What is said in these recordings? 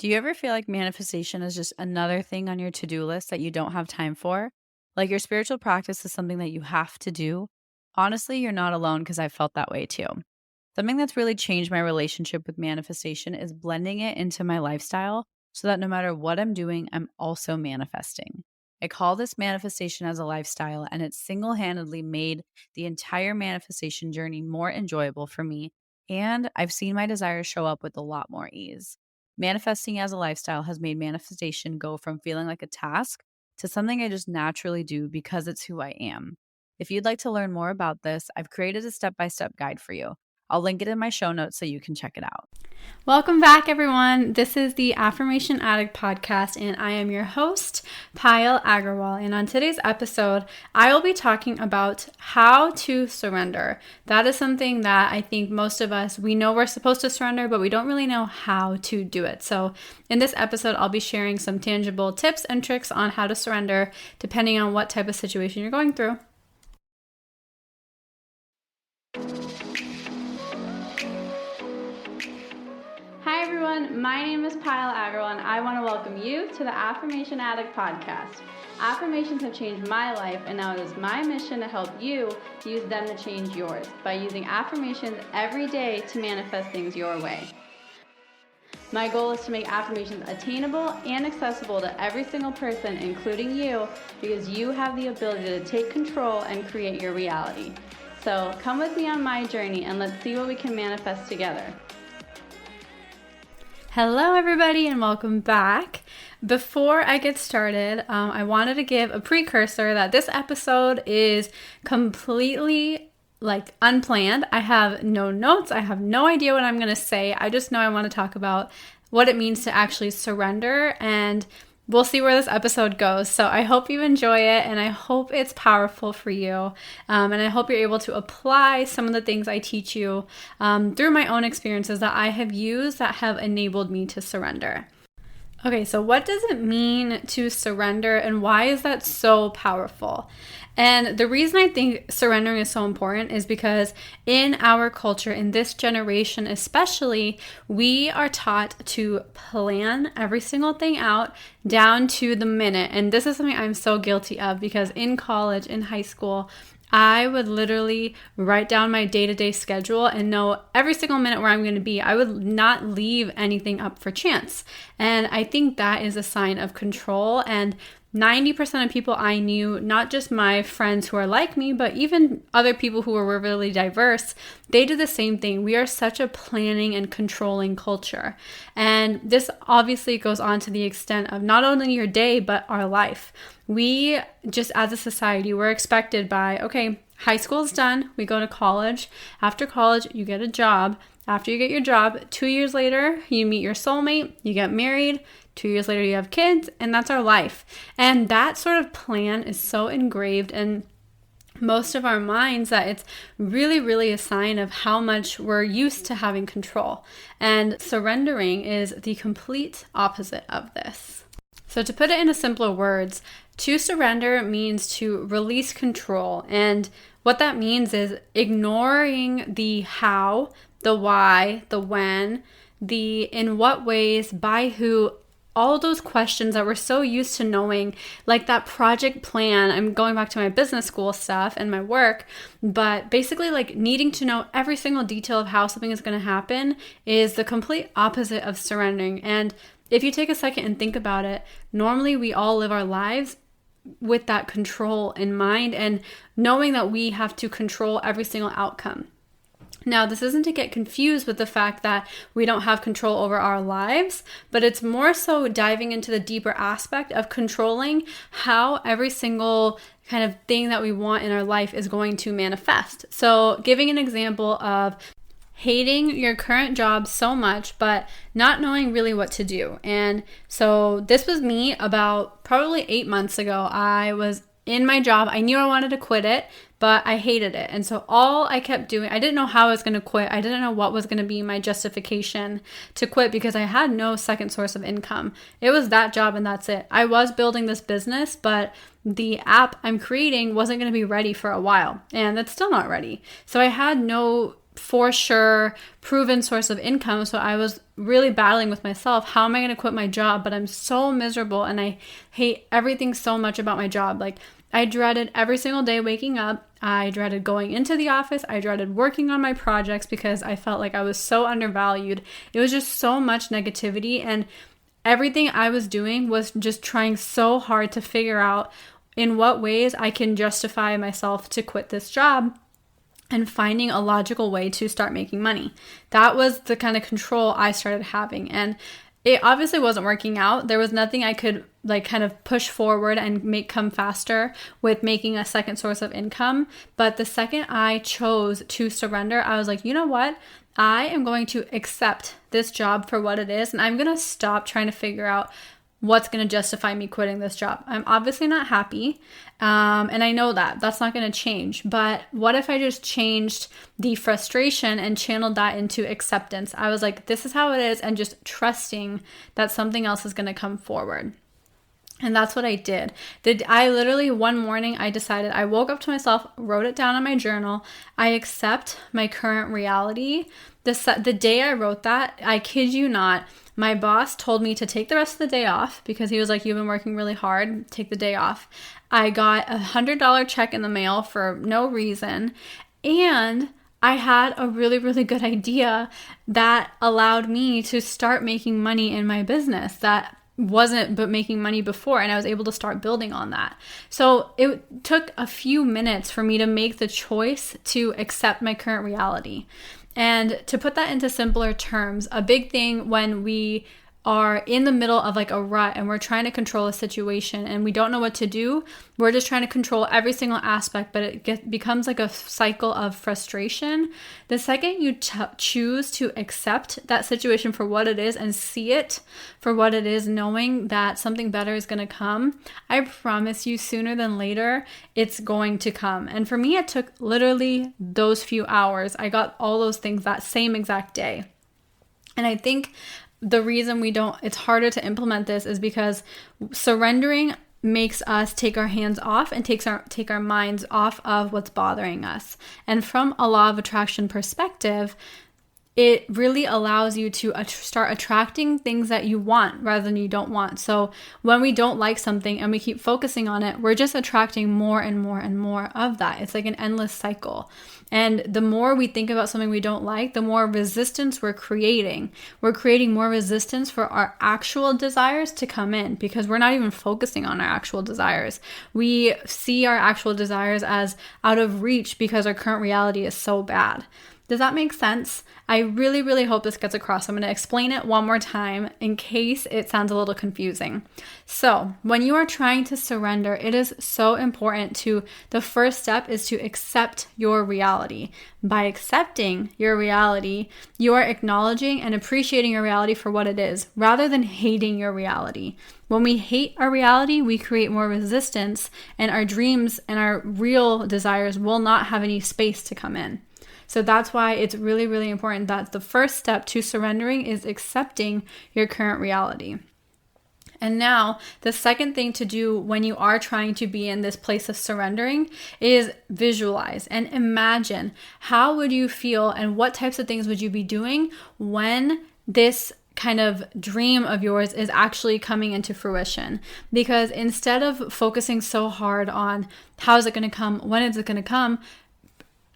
Do you ever feel like manifestation is just another thing on your to-do list that you don't have time for? Like your spiritual practice is something that you have to do? Honestly, you're not alone because I felt that way too. Something that's really changed my relationship with manifestation is blending it into my lifestyle so that no matter what I'm doing, I'm also manifesting. I call this manifestation as a lifestyle, and it's single handedly made the entire manifestation journey more enjoyable for me. And I've seen my desires show up with a lot more ease. Manifesting as a lifestyle has made manifestation go from feeling like a task to something I just naturally do because it's who I am. If you'd like to learn more about this, I've created a step by step guide for you. I'll link it in my show notes so you can check it out. Welcome back, everyone. This is the Affirmation Addict podcast, and I am your host, Payal Agarwal. And on today's episode, I will be talking about how to surrender. That is something that I think most of us, we know we're supposed to surrender, but we don't really know how to do it. So in this episode, I'll be sharing some tangible tips and tricks on how to surrender, depending on what type of situation you're going through. Hi everyone, my name is Payal Agarwal, and I want to welcome you to the Affirmation Addict podcast. Affirmations have changed my life, and now it is my mission to help you use them to change yours by using affirmations every day to manifest things your way. My goal is to make affirmations attainable and accessible to every single person, including you, because you have the ability to take control and create your reality. So come with me on my journey and let's see what we can manifest together. Hello everybody and welcome back. Before I get started, I wanted to give a precursor that this episode is completely unplanned. I have no notes. I have no idea what I'm going to say. I just know I want to talk about what it means to actually surrender, and we'll see where this episode goes. So I hope you enjoy it, and I hope it's powerful for you. And I hope you're able to apply some of the things I teach you through my own experiences that I have used that have enabled me to surrender. Okay, so what does it mean to surrender, and why is that so powerful? And the reason I think surrendering is so important is because in our culture, in this generation especially, we are taught to plan every single thing out down to the minute. And this is something I'm so guilty of because in college, in high school, I would literally write down my day-to-day schedule and know every single minute where I'm going to be. I would not leave anything up for chance. And I think that is a sign of control. And 90% of people I knew, not just my friends who are like me, but even other people who were really diverse, they did the same thing. We are such a planning and controlling culture. And this obviously goes on to the extent of not only your day, but our life. We just, as a society, we're expected by, okay, high school's done, we go to college. After college, you get a job. After you get your job, 2 years later, you meet your soulmate, you get married. 2 years later, you have kids, and that's our life. And that sort of plan is so engraved in most of our minds that it's really, really a sign of how much we're used to having control. And surrendering is the complete opposite of this. So to put it in simpler words, to surrender means to release control. And what that means is ignoring the how, the why, the when, the in what ways, by who, all those questions that we're so used to knowing, like that project plan. I'm going back to my business school stuff and my work, but basically like needing to know every single detail of how something is going to happen is the complete opposite of surrendering. And if you take a second and think about it, normally we all live our lives with that control in mind and knowing that we have to control every single outcome. Now, this isn't to get confused with the fact that we don't have control over our lives, but it's more so diving into the deeper aspect of controlling how every single kind of thing that we want in our life is going to manifest. So giving an example of hating your current job so much, but not knowing really what to do. And so this was me about probably 8 months ago. I was in my job. I knew I wanted to quit it, but I hated it. And so all I kept doing, I didn't know how I was going to quit. I didn't know what was going to be my justification to quit because I had no second source of income. It was that job and that's it. I was building this business, but the app I'm creating wasn't going to be ready for a while, and it's still not ready. So I had no for sure proven source of income. So I was really battling with myself. How am I going to quit my job? But I'm so miserable and I hate everything so much about my job. Like, I dreaded every single day waking up. I dreaded going into the office. I dreaded working on my projects because I felt like I was so undervalued. It was just so much negativity, and everything I was doing was just trying so hard to figure out in what ways I can justify myself to quit this job and finding a logical way to start making money. That was the kind of control I started having. And it obviously wasn't working out. There was nothing I could like kind of push forward and make come faster with making a second source of income. But the second I chose to surrender, I was like, you know what? I am going to accept this job for what it is, and I'm going to stop trying to figure out what's going to justify me quitting this job. I'm obviously not happy, and I know that that's not going to change. But what if I just changed the frustration and channeled that into acceptance? I was like, this is how it is, and just trusting that something else is going to come forward. And that's what I did. I literally, one morning, I decided, I woke up to myself, wrote it down in my journal. I accept my current reality. The day I wrote that, I kid you not, my boss told me to take the rest of the day off because he was like, you've been working really hard, take the day off. I got $100 check in the mail for no reason. And I had a really, really good idea that allowed me to start making money in my business that wasn't but making money before, and I was able to start building on that. So it took a few minutes for me to make the choice to accept my current reality. And to put that into simpler terms, a big thing when we are in the middle of like a rut and we're trying to control a situation and we don't know what to do, we're just trying to control every single aspect, but it becomes like a cycle of frustration. The second you choose to accept that situation for what it is and see it for what it is, knowing that something better is going to come, I promise you sooner than later, it's going to come. And for me, it took literally those few hours. I got all those things that same exact day. And I think the reason it's harder to implement this is because surrendering makes us take our hands off and take our minds off of what's bothering us. And from a law of attraction perspective, it really allows you to start attracting things that you want rather than you don't want. So when we don't like something and we keep focusing on it, we're just attracting more and more and more of that. It's like an endless cycle. And the more we think about something we don't like, the more resistance we're creating. We're creating more resistance for our actual desires to come in because we're not even focusing on our actual desires. We see our actual desires as out of reach because our current reality is so bad. Does that make sense? I really, really hope this gets across. I'm going to explain it one more time in case it sounds a little confusing. So when you are trying to surrender, it is so important the first step is to accept your reality. By accepting your reality, you are acknowledging and appreciating your reality for what it is, rather than hating your reality. When we hate our reality, we create more resistance, and our dreams and our real desires will not have any space to come in. So that's why it's really, really important that the first step to surrendering is accepting your current reality. And now the second thing to do when you are trying to be in this place of surrendering is visualize and imagine how would you feel and what types of things would you be doing when this kind of dream of yours is actually coming into fruition. Because instead of focusing so hard on how is it going to come, when is it going to come,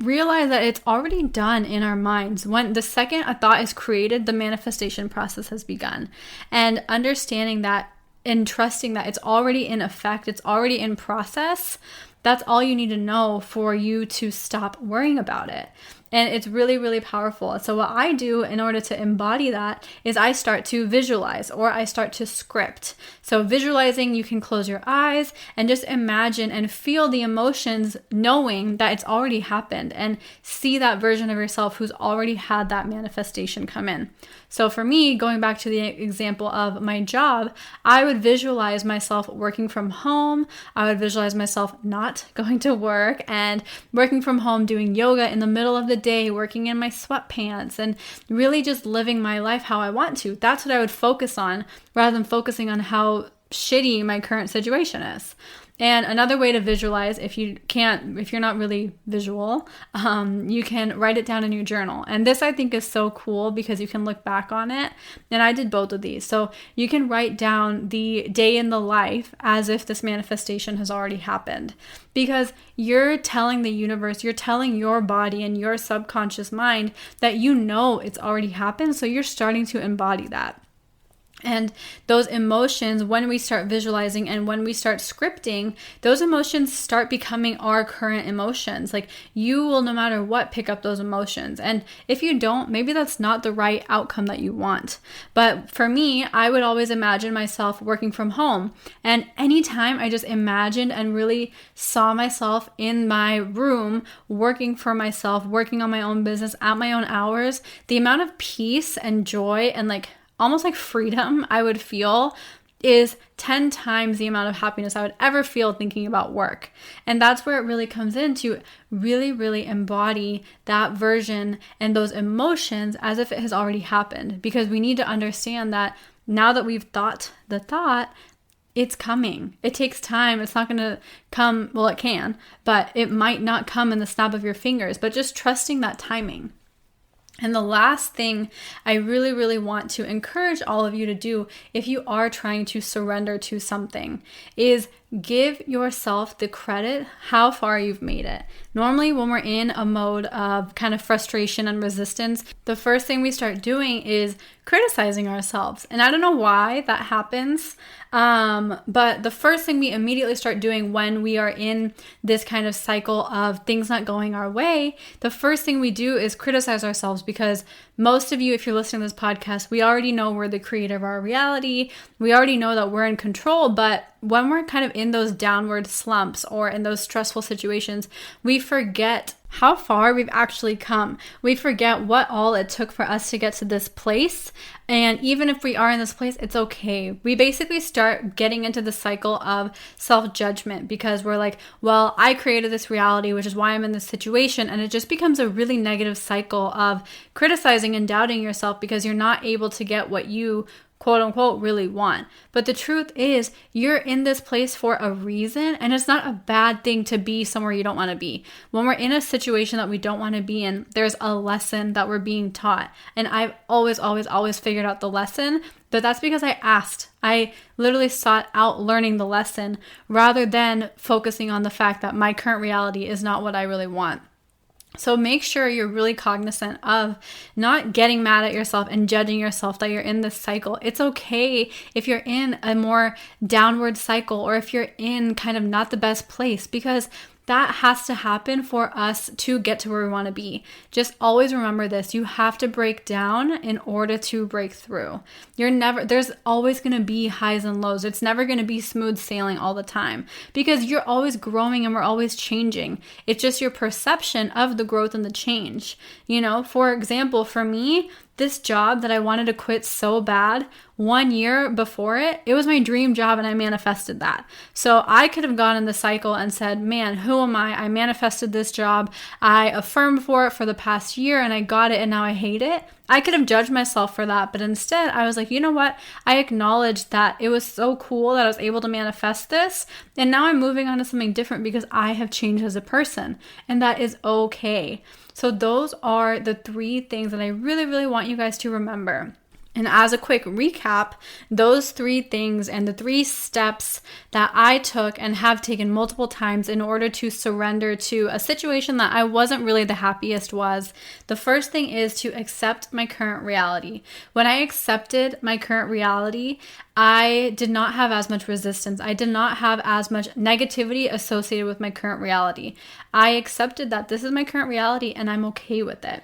realize that it's already done in our minds. When the second a thought is created, the manifestation process has begun. And understanding that and trusting that it's already in effect, it's already in process, that's all you need to know for you to stop worrying about it. And it's really, really powerful. So what I do in order to embody that is I start to visualize or I start to script. So visualizing, you can close your eyes and just imagine and feel the emotions knowing that it's already happened and see that version of yourself who's already had that manifestation come in. So for me, going back to the example of my job, I would visualize myself working from home. I would visualize myself not going to work and working from home, doing yoga in the middle of the day, working in my sweatpants, and really just living my life how I want to. That's what I would focus on rather than focusing on how shitty my current situation is. And another way to visualize, if you're not really visual, you can write it down in your journal. And this I think is so cool because you can look back on it. And I did both of these. So you can write down the day in the life as if this manifestation has already happened. Because you're telling the universe, you're telling your body and your subconscious mind that you know it's already happened. So you're starting to embody that. And those emotions, when we start visualizing and when we start scripting, those emotions start becoming our current emotions. Like you will, no matter what, pick up those emotions. And if you don't, maybe that's not the right outcome that you want. But for me, I would always imagine myself working from home. And anytime I just imagined and really saw myself in my room, working for myself, working on my own business at my own hours, the amount of peace and joy and almost like freedom I would feel is 10 times the amount of happiness I would ever feel thinking about work. And that's where it really comes in to really, really embody that version and those emotions as if it has already happened. Because we need to understand that now that we've thought the thought, it's coming. It takes time. It's not going to come, well, it can, but it might not come in the snap of your fingers, but just trusting that timing. And the last thing I really, really want to encourage all of you to do if you are trying to surrender to something is give yourself the credit how far you've made it. Normally, when we're in a mode of kind of frustration and resistance, the first thing we start doing is criticizing ourselves. And I don't know why that happens, but the first thing we immediately start doing when we are in this kind of cycle of things not going our way, the first thing we do is criticize ourselves, because most of you, if you're listening to this podcast, we already know we're the creator of our reality. We already know that we're in control, but when we're kind of in those downward slumps or in those stressful situations, we forget how far we've actually come. We forget what all it took for us to get to this place. And even if we are in this place, it's okay. We basically start getting into the cycle of self-judgment because we're like, well, I created this reality, which is why I'm in this situation. And it just becomes a really negative cycle of criticizing and doubting yourself because you're not able to get what you quote unquote really want. But the truth is, you're in this place for a reason, and it's not a bad thing to be somewhere you don't want to be. When we're in a situation that we don't want to be in, there's a lesson that we're being taught. And I've always figured out the lesson, but that's because I asked. I literally sought out learning the lesson rather than focusing on the fact that my current reality is not what I really want. So make sure you're really cognizant of not getting mad at yourself and judging yourself that you're in this cycle. It's okay if you're in a more downward cycle or if you're in kind of not the best place, because that has to happen for us to get to where we want to be. Just always remember this. You have to break down in order to break through. There's always going to be highs and lows. It's never going to be smooth sailing all the time because you're always growing and we're always changing. It's just your perception of the growth and the change. For example, for me, this job that I wanted to quit so bad, 1 year before it was my dream job and I manifested that. So I could have gone in the cycle and said, man, who am I? I manifested this job. I affirmed for it for the past year and I got it and now I hate it. I could have judged myself for that, but instead I was like, you know what? I acknowledged that it was so cool that I was able to manifest this. And now I'm moving on to something different because I have changed as a person, and that is okay. So those are the 3 things that I really, really want you guys to remember. And as a quick recap, those 3 things and the 3 steps that I took and have taken multiple times in order to surrender to a situation that I wasn't really the happiest was, the first thing is to accept my current reality. When I accepted my current reality, I did not have as much resistance. I did not have as much negativity associated with my current reality. I accepted that this is my current reality and I'm okay with it.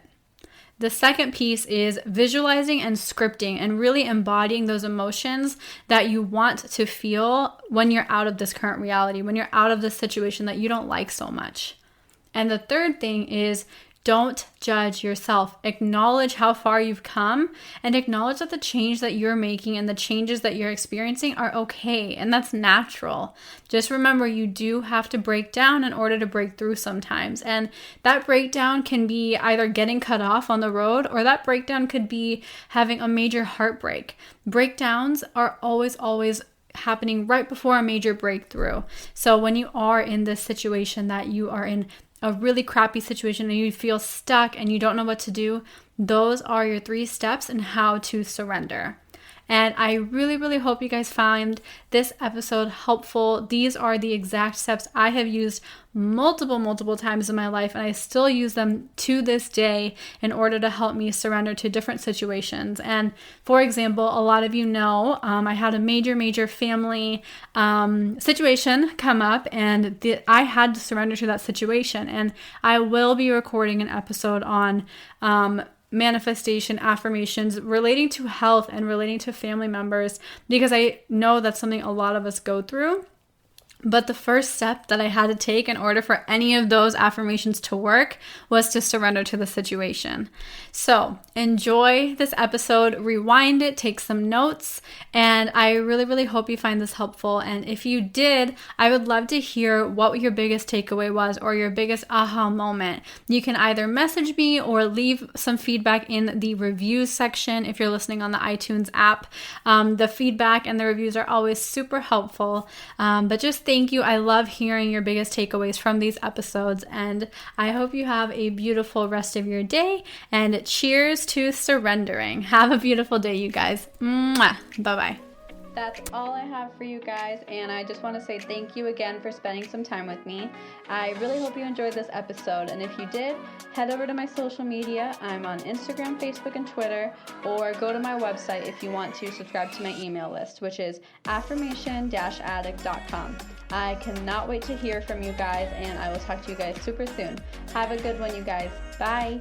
The second piece is visualizing and scripting and really embodying those emotions that you want to feel when you're out of this current reality, when you're out of this situation that you don't like so much. And the third thing is don't judge yourself. Acknowledge how far you've come and acknowledge that the change that you're making and the changes that you're experiencing are okay, and that's natural. Just remember, you do have to break down in order to break through sometimes. And that breakdown can be either getting cut off on the road, or that breakdown could be having a major heartbreak. Breakdowns are always happening right before a major breakthrough. So when you are in this situation that you are in a really crappy situation and you feel stuck and you don't know what to do, those are your 3 steps in how to surrender. And I really, really hope you guys found this episode helpful. These are the exact steps I have used multiple times in my life, and I still use them to this day in order to help me surrender to different situations. And for example, a lot of you know, I had a major family situation come up, and I had to surrender to that situation. And I will be recording an episode on manifestation affirmations relating to health and relating to family members, because I know that's something a lot of us go through. But the first step that I had to take in order for any of those affirmations to work was to surrender to the situation. So enjoy this episode, rewind it, take some notes, and I really, really hope you find this helpful. And if you did, I would love to hear what your biggest takeaway was or your biggest aha moment. You can either message me or leave some feedback in the reviews section if you're listening on the iTunes app. The feedback and the reviews are always super helpful, but just thank you. I love hearing your biggest takeaways from these episodes, and I hope you have a beautiful rest of your day, and cheers to surrendering. Have a beautiful day, you guys. Mwah. Bye-bye. That's all I have for you guys, and I just want to say thank you again for spending some time with me. I really hope you enjoyed this episode, and if you did, head over to my social media. I'm on Instagram, Facebook, and Twitter, or go to my website if you want to subscribe to my email list, which is affirmation-addict.com. I cannot wait to hear from you guys, and I will talk to you guys super soon. Have a good one, you guys. Bye!